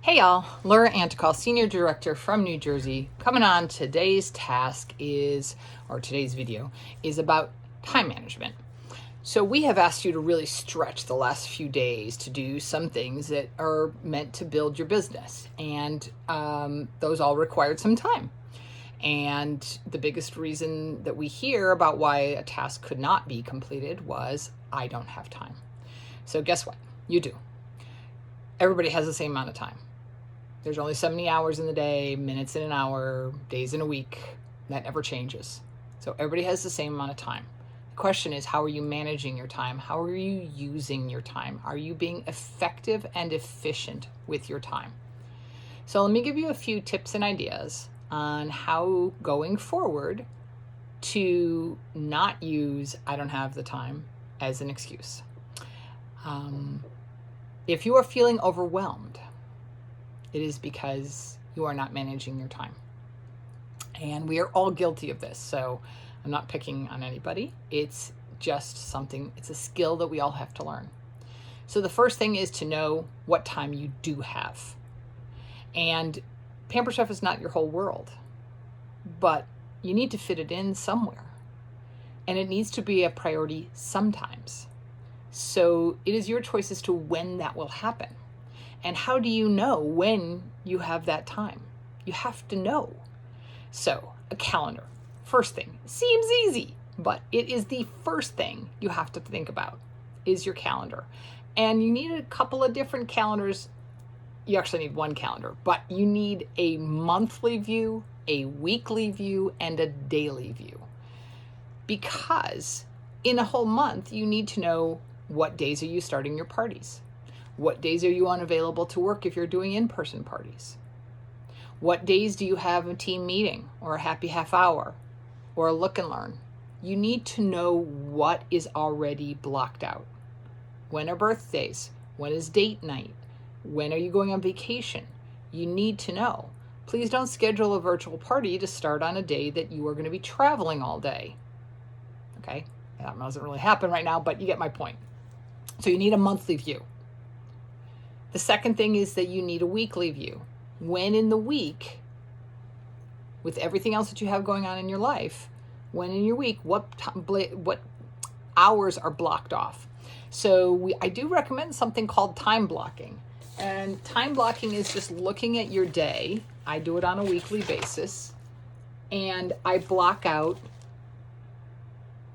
Hey y'all, Laura Antical, Senior Director from New Jersey. Coming on, today's video is about time management. So we have asked you to really stretch the last few days to do some things that are meant to build your business. And those all required some time. And the biggest reason that we hear about why a task could not be completed was, I don't have time. So guess what? You do. Everybody has the same amount of time. There's only so many hours in the day, minutes in an hour, days in a week. That never changes. So everybody has the same amount of time. The question is, how are you managing your time? How are you using your time? Are you being effective and efficient with your time? So let me give you a few tips and ideas on how going forward to not use I don't have the time as an excuse. If you are feeling overwhelmed, it is because you are not managing your time. And we are all guilty of this. So I'm not picking on anybody. It's just something, it's a skill that we all have to learn. So the first thing is to know what time you do have. And Pamper Chef is not your whole world, but you need to fit it in somewhere. And it needs to be a priority sometimes. So it is your choice as to when that will happen. And how do you know when you have that time? You have to know. So a calendar, first thing, seems easy, but it is the first thing you have to think about is your calendar. And you need a couple of different calendars. You actually need one calendar, but you need a monthly view, a weekly view, and a daily view. Because in a whole month, you need to know what days are you starting your parties? What days are you unavailable to work if you're doing in-person parties? What days do you have a team meeting or a happy half hour or a look and learn? You need to know what is already blocked out. When are birthdays? When is date night? When are you going on vacation? You need to know. Please don't schedule a virtual party to start on a day that you are going to be traveling all day. Okay? That doesn't really happen right now, but you get my point. So you need a monthly view. The second thing is that you need a weekly view. When in the week, with everything else that you have going on in your life, when in your week, what hours are blocked off? So I do recommend something called time blocking. And time blocking is just looking at your day. I do it on a weekly basis. And I block out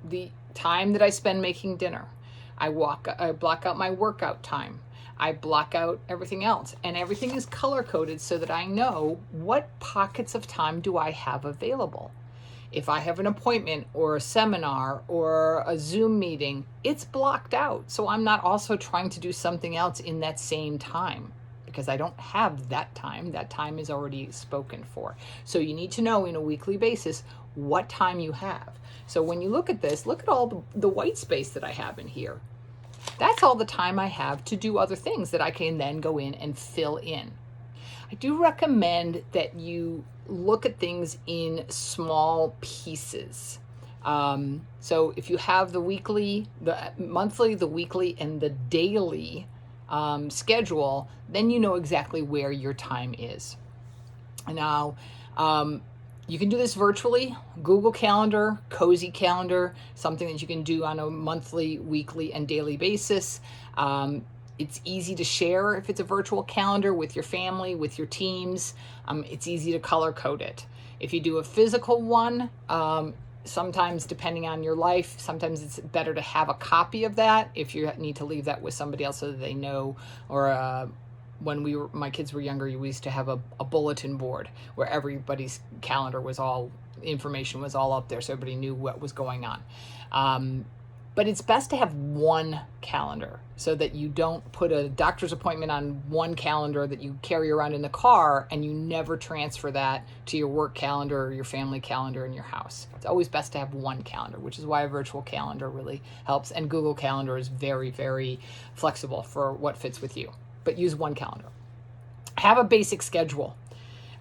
the time that I spend making dinner. I block out my workout time. I block out everything else, and everything is color coded so that I know what pockets of time do I have available. If I have an appointment or a seminar or a Zoom meeting, it's blocked out. So I'm not also trying to do something else in that same time because I don't have that time. That time is already spoken for. So you need to know in a weekly basis what time you have. So when you look at this, look at all the white space that I have in here. That's all the time I have to do other things that I can then go in and fill in. I do recommend that you look at things in small pieces. So if you have the weekly, the monthly, the weekly, and the daily schedule, then you know exactly where your time is. Now, you can do this virtually, Google Calendar, Cozy Calendar, something that you can do on a monthly, weekly, and daily basis. It's easy to share if it's a virtual calendar with your family, with your teams. It's easy to color code it. If you do a physical one, sometimes depending on your life, sometimes it's better to have a copy of that if you need to leave that with somebody else so that they know, or when my kids were younger, we used to have a bulletin board where everybody's calendar was information was all up there so everybody knew what was going on. But it's best to have one calendar so that you don't put a doctor's appointment on one calendar that you carry around in the car and you never transfer that to your work calendar or your family calendar in your house. It's always best to have one calendar, which is why a virtual calendar really helps. And Google Calendar is very, very flexible for what fits with you. But use one calendar. Have a basic schedule.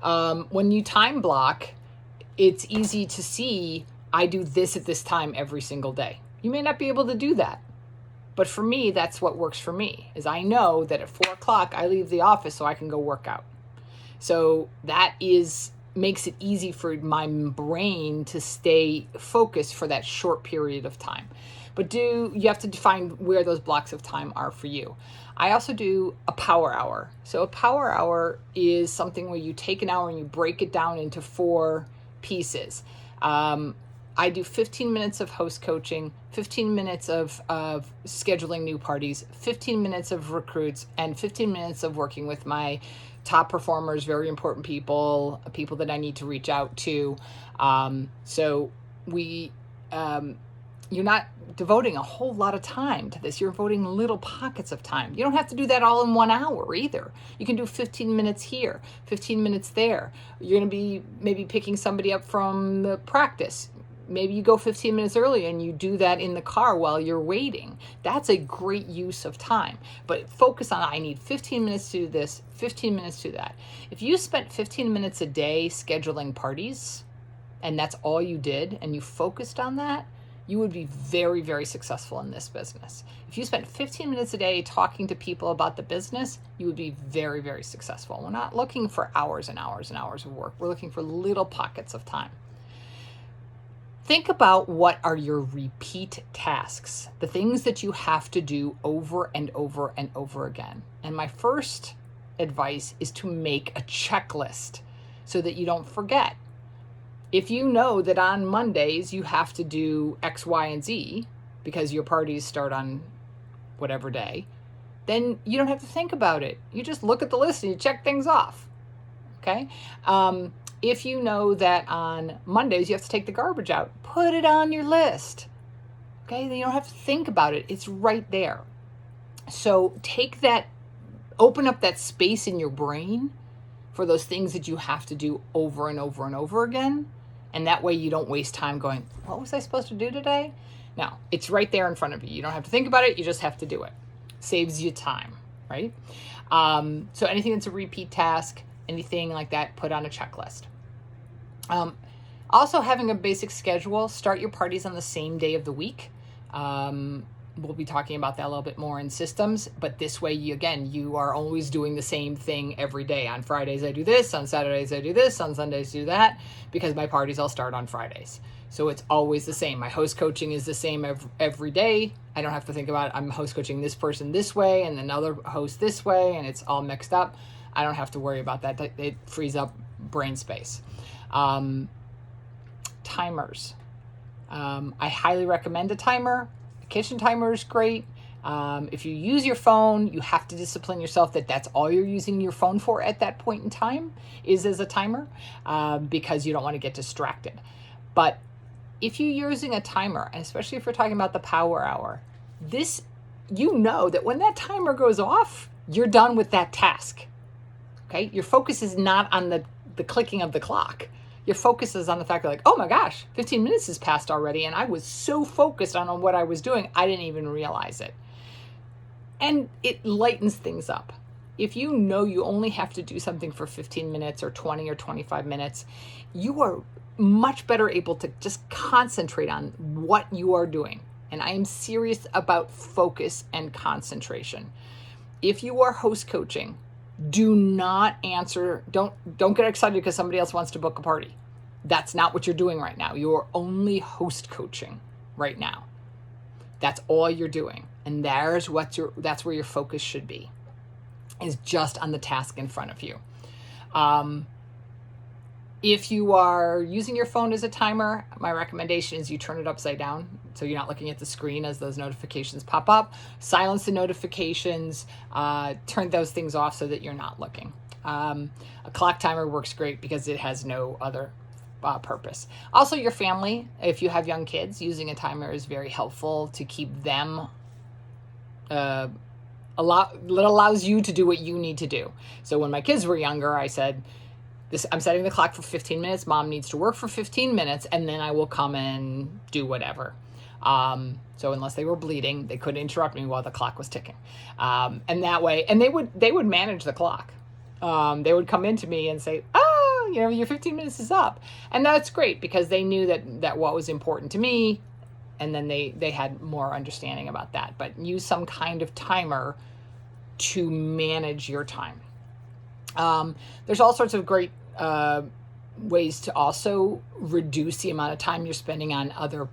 When you time block, it's easy to see, I do this at this time every single day. You may not be able to do that. But for me, that's what works for me, is I know that at 4 o'clock I leave the office so I can go work out. So that makes it easy for my brain to stay focused for that short period of time. But you have to define where those blocks of time are for you. I also do a power hour. So a power hour is something where you take an hour and you break it down into 4 pieces. I do 15 minutes of host coaching, 15 minutes of scheduling new parties, 15 minutes of recruits, and 15 minutes of working with my top performers, very important people that I need to reach out to. So you're not devoting a whole lot of time to this. You're devoting little pockets of time. You don't have to do that all in 1 hour either. You can do 15 minutes here, 15 minutes there. You're going to be maybe picking somebody up from the practice. Maybe you go 15 minutes early and you do that in the car while you're waiting. That's a great use of time. But focus on, I need 15 minutes to do this, 15 minutes to do that. If you spent 15 minutes a day scheduling parties, and that's all you did, and you focused on that, you would be very, very successful in this business. If you spent 15 minutes a day talking to people about the business, you would be very, very successful. We're not looking for hours and hours and hours of work. We're looking for little pockets of time. Think about what are your repeat tasks, the things that you have to do over and over and over again. And my first advice is to make a checklist so that you don't forget. If you know that on Mondays you have to do X, Y, and Z because your parties start on whatever day, then you don't have to think about it. You just look at the list and you check things off. Okay? If you know that on Mondays you have to take the garbage out, put it on your list. Okay? Then you don't have to think about it. It's right there. So open up that space in your brain for those things that you have to do over and over and over again. And that way you don't waste time going, what was I supposed to do today? No, it's right there in front of you. You don't have to think about it. You just have to do it. Saves you time, right? So anything that's a repeat task, anything like that, put on a checklist. Also having a basic schedule, start your parties on the same day of the week. We'll be talking about that a little bit more in systems, but this way, you are always doing the same thing every day. On Fridays, I do this. On Saturdays, I do this. On Sundays, I do that, because my parties all start on Fridays. So it's always the same. My host coaching is the same every day. I don't have to think about, I'm host coaching this person this way and another host this way, and it's all mixed up. I don't have to worry about that. It frees up brain space. Timers. I highly recommend a timer. Kitchen timer is great. If you use your phone, you have to discipline yourself that that's all you're using your phone for at that point in time is as a timer, because you don't want to get distracted. But if you're using a timer, and especially if we're talking about the power hour, that when that timer goes off, you're done with that task. Okay? Your focus is not on the clicking of the clock. Your focus is on the fact that, like, oh my gosh, 15 minutes has passed already, and I was so focused on what I was doing, I didn't even realize it. And it lightens things up. If you know you only have to do something for 15 minutes or 20 or 25 minutes, you are much better able to just concentrate on what you are doing. And I am serious about focus and concentration. If you are host coaching, do not answer, don't get excited because somebody else wants to book a party. That's not what you're doing right now. You're only host coaching right now. That's all you're doing. And that's where your focus should be, is just on the task in front of you. If you are using your phone as a timer, my recommendation is you turn it upside down so you're not looking at the screen as those notifications pop up. Silence the notifications, turn those things off so that you're not looking. A clock timer works great because it has no other purpose. Also, your family, if you have young kids, using a timer is very helpful to keep them it allows you to do what you need to do. So when my kids were younger, I said, I'm setting the clock for 15 minutes. Mom needs to work for 15 minutes, and then I will come and do whatever. So unless they were bleeding, they couldn't interrupt me while the clock was ticking. And that way, and they would manage the clock. They would come into me and say, your 15 minutes is up. And that's great because they knew that what was important to me and then they had more understanding about that. But use some kind of timer to manage your time. There's all sorts of great ways to also reduce the amount of time you're spending on other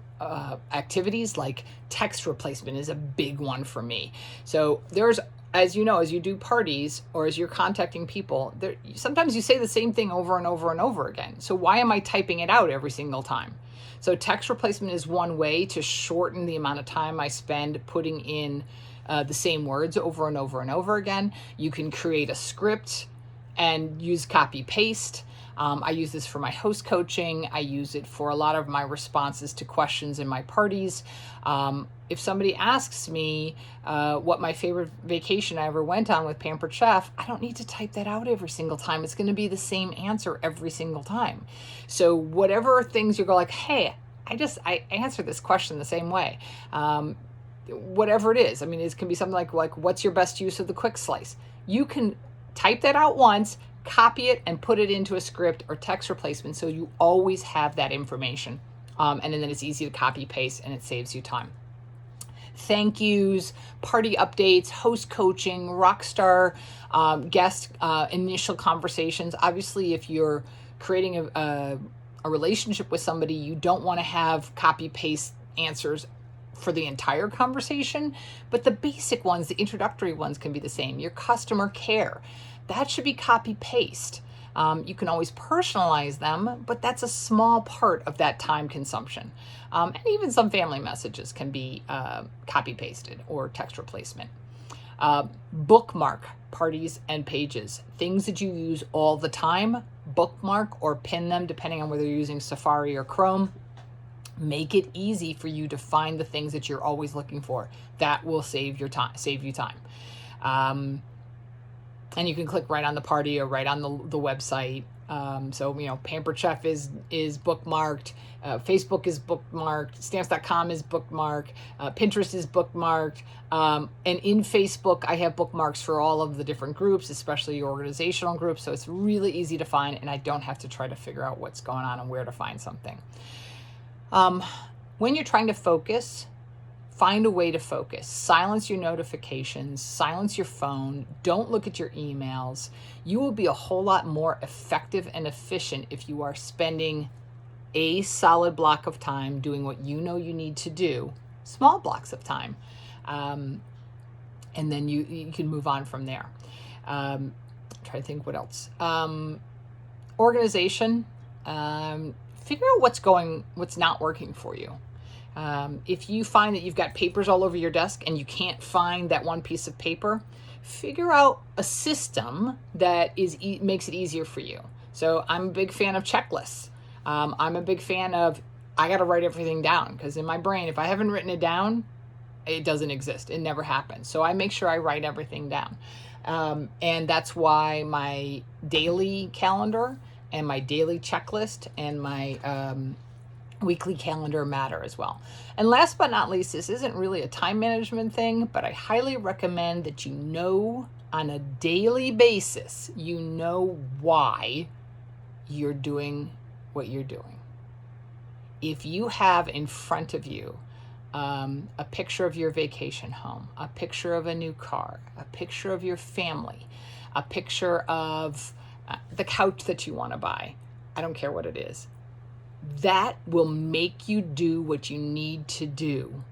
activities, like text replacement is a big one for me. So there's, as you know, as you do parties or as you're contacting people, sometimes you say the same thing over and over and over again. So why am I typing it out every single time? So text replacement is one way to shorten the amount of time I spend putting in the same words over and over and over again. You can create a script and use copy paste. I use this for my host coaching. I use it for a lot of my responses to questions in my parties. If somebody asks me what my favorite vacation I ever went on with Pampered Chef, I don't need to type that out every single time. It's going to be the same answer every single time. So whatever things you go like, hey, I answer this question the same way. Whatever it is. I mean, it can be something like what's your best use of the quick slice? You can type that out once, copy it, and put it into a script or text replacement so you always have that information. And then it's easy to copy paste and it saves you time. Thank yous, party updates, host coaching, rockstar guest initial conversations. Obviously, if you're creating a relationship with somebody, you don't want to have copy paste answers for the entire conversation, but the basic ones, the introductory ones, can be the same. Your customer care, that should be copy paste. You can always personalize them, but that's a small part of that time consumption. And even some family messages can be copy pasted or text replacement. Bookmark parties and pages, things that you use all the time, bookmark or pin them depending on whether you're using Safari or Chrome. Make it easy for you to find the things that you're always looking for. That will save you time. And you can click right on the party or right on the website. So, you know, Pampered Chef is bookmarked. Facebook is bookmarked. Stamps.com is bookmarked. Pinterest is bookmarked. And in Facebook, I have bookmarks for all of the different groups, especially your organizational groups. So it's really easy to find, and I don't have to try to figure out what's going on and where to find something. When you're trying to focus, find a way to focus. Silence your notifications, silence your phone, don't look at your emails. You will be a whole lot more effective and efficient if you are spending a solid block of time doing what you know you need to do, small blocks of time. And then you can move on from there. Try to think what else. Organization. Figure out what's not working for you. If you find that you've got papers all over your desk and you can't find that one piece of paper, figure out a system that makes it easier for you. So I'm a big fan of checklists. I'm a big fan of, I got to write everything down, because in my brain, if I haven't written it down, it doesn't exist. It never happens. So I make sure I write everything down. And that's why my daily calendar and my daily checklist and my weekly calendar matter as well. And last but not least, this isn't really a time management thing, but I highly recommend that you know on a daily basis, you know why you're doing what you're doing. If you have in front of you a picture of your vacation home, a picture of a new car, a picture of your family, a picture of the couch that you want to buy, I don't care what it is, that will make you do what you need to do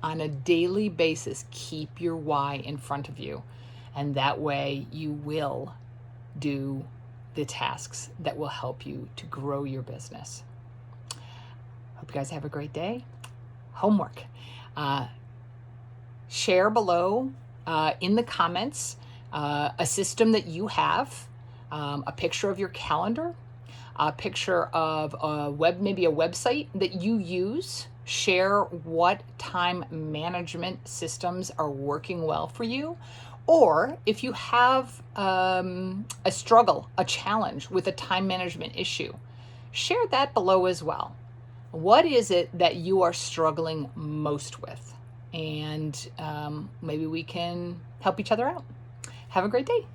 on a daily basis. Keep your why in front of you, and that way you will do the tasks that will help you to grow your business. Hope you guys have a great day. Homework. Share below in the comments a system that you have, a picture of your calendar, a picture of maybe a website that you use. Share what time management systems are working well for you. Or if you have a struggle, a challenge with a time management issue, share that below as well. What is it that you are struggling most with? And maybe we can help each other out. Have a great day.